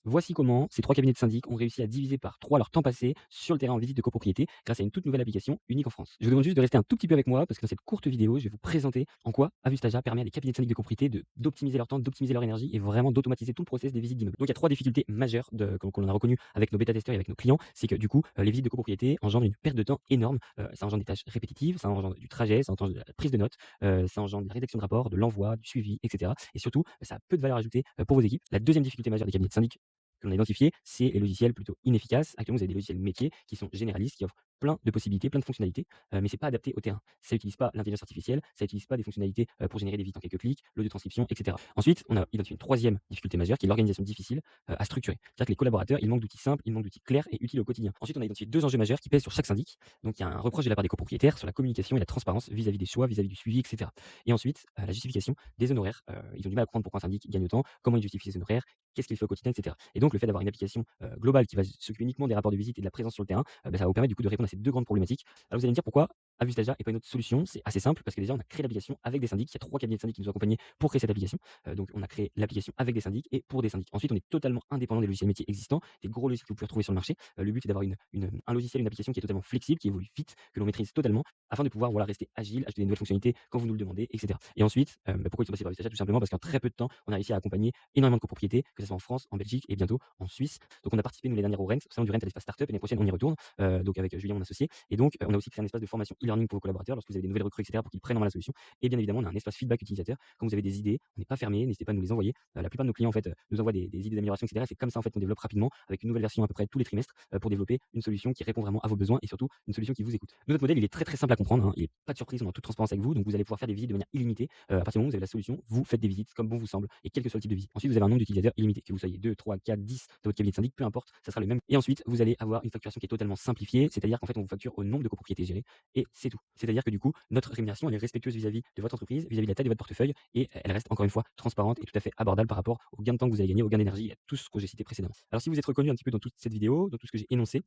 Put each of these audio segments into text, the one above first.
Voici comment ces 3 cabinets de syndic ont réussi à diviser par 3 leur temps passé sur le terrain en visite de copropriété grâce à une toute nouvelle application unique en France. Je vous demande juste de rester un tout petit peu avec moi parce que dans cette courte vidéo, je vais vous présenter en quoi Avustaja permet à des cabinets de syndic de copropriété d'optimiser leur temps, d'optimiser leur énergie et vraiment d'automatiser tout le process des visites d'immeubles. Donc il y a 3 difficultés majeures qu'on a reconnues avec nos bêta-testeurs et avec nos clients. C'est que du coup, les visites de copropriété engendrent une perte de temps énorme. Ça engendre des tâches répétitives, ça engendre du trajet, ça engendre de la prise de notes, ça engendre de la rédaction de rapports, de l'envoi, du suivi, etc. Et surtout, ça a peu de valeur ajoutée pour vos équipes. La deuxième difficulté majeure des cabinets de syndic que l'on a identifié, c'est les logiciels plutôt inefficaces. Actuellement, vous avez des logiciels métiers qui sont généralistes, qui offrent plein de possibilités, plein de fonctionnalités, mais c'est pas adapté au terrain. Ça utilise pas l'intelligence artificielle, ça utilise pas des fonctionnalités pour générer des visites en quelques clics, l'audio-transcription, etc. Ensuite, on a identifié une troisième difficulté majeure qui est l'organisation difficile à structurer. C'est-à-dire que les collaborateurs, ils manquent d'outils simples, ils manquent d'outils clairs et utiles au quotidien. Ensuite, on a identifié deux enjeux majeurs qui pèsent sur chaque syndic. Donc, il y a un reproche de la part des copropriétaires sur la communication et la transparence vis-à-vis des choix, vis-à-vis du suivi, etc. Et ensuite, la justification des honoraires. Ils ont du mal à comprendre pourquoi un syndic gagne autant, comment il justifie ses honoraires, qu'est-ce qu'il fait au quotidien, etc. Et donc, le fait d'avoir une application globale qui va s'occuper uniquement des rapports de visite et de la présence sur le terrain, ça va vous permettre du coup de répondre à ces deux grandes problématiques. Alors vous allez me dire pourquoi Avustaja et pas une autre solution. C'est assez simple parce que déjà on a créé l'application avec des syndics. Il y a 3 cabinets de syndics qui nous ont accompagnés pour créer cette application. Donc on a créé l'application avec des syndics et pour des syndics. Ensuite, on est totalement indépendant des logiciels métiers existants, des gros logiciels que vous pouvez retrouver sur le marché. Le but est d'avoir un logiciel, une application qui est totalement flexible, qui évolue vite, que l'on maîtrise totalement afin de pouvoir voilà, rester agile, ajouter des nouvelles fonctionnalités quand vous nous le demandez, etc. Et ensuite, pourquoi ils sont passés par Avustaja? Tout simplement parce qu'en très peu de temps, on a réussi à accompagner énormément de copropriétés, que ce soit en France, en Belgique et bientôt en Suisse. Donc on a participé nous les dernières au Rent, au salon du Rent à l'espace startup et l'année prochaine on y retourne, donc avec Julien mon associé. Et donc on a aussi créé un espace de formation e-learning pour vos collaborateurs lorsque vous avez des nouvelles recrues, etc. pour qu'ils prennent en main la solution. Et bien évidemment on a un espace feedback utilisateur. Quand vous avez des idées, on n'est pas fermé, n'hésitez pas à nous les envoyer. La plupart de nos clients en fait nous envoient des idées d'amélioration, etc. C'est comme ça en fait qu'on développe rapidement avec une nouvelle version à peu près tous les trimestres pour développer une solution qui répond vraiment à vos besoins et surtout une solution qui vous écoute. Nous, notre modèle il est très très simple à comprendre, hein. Il n'est pas de surprise, on est en toute transparence avec vous, donc vous allez pouvoir faire des visites de manière illimitée. À partir du moment où vous avez la solution, vous faites des visites comme bon vous semble et quel que soit le type de visite. Ensuite vous avez un nombre d'utilisateurs illimité, que vous soyez 2, 3, 4, 10 dans votre cabinet de syndic, peu importe, ça sera le même. Et ensuite, vous allez avoir une facturation qui est totalement simplifiée, c'est-à-dire qu'en fait, on vous facture au nombre de copropriétés gérées et c'est tout. C'est-à-dire que du coup, notre rémunération, elle est respectueuse vis-à-vis de votre entreprise, vis-à-vis de la taille de votre portefeuille et elle reste encore une fois transparente et tout à fait abordable par rapport au gain de temps que vous allez gagner, au gain d'énergie et à tout ce que j'ai cité précédemment. Alors si vous êtes reconnu un petit peu dans toute cette vidéo, dans tout ce que j'ai énoncé,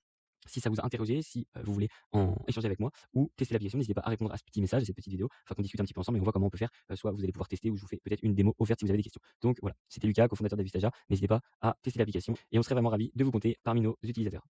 si ça vous a interrogé, si vous voulez en échanger avec moi ou tester l'application, n'hésitez pas à répondre à ce petit message, à cette petite vidéo, afin qu'on discute un petit peu ensemble et on voit comment on peut faire. Soit vous allez pouvoir tester ou je vous fais peut-être une démo offerte si vous avez des questions. Donc voilà, c'était Lucas, cofondateur d'Avistaja. N'hésitez pas à tester l'application et on serait vraiment ravis de vous compter parmi nos utilisateurs.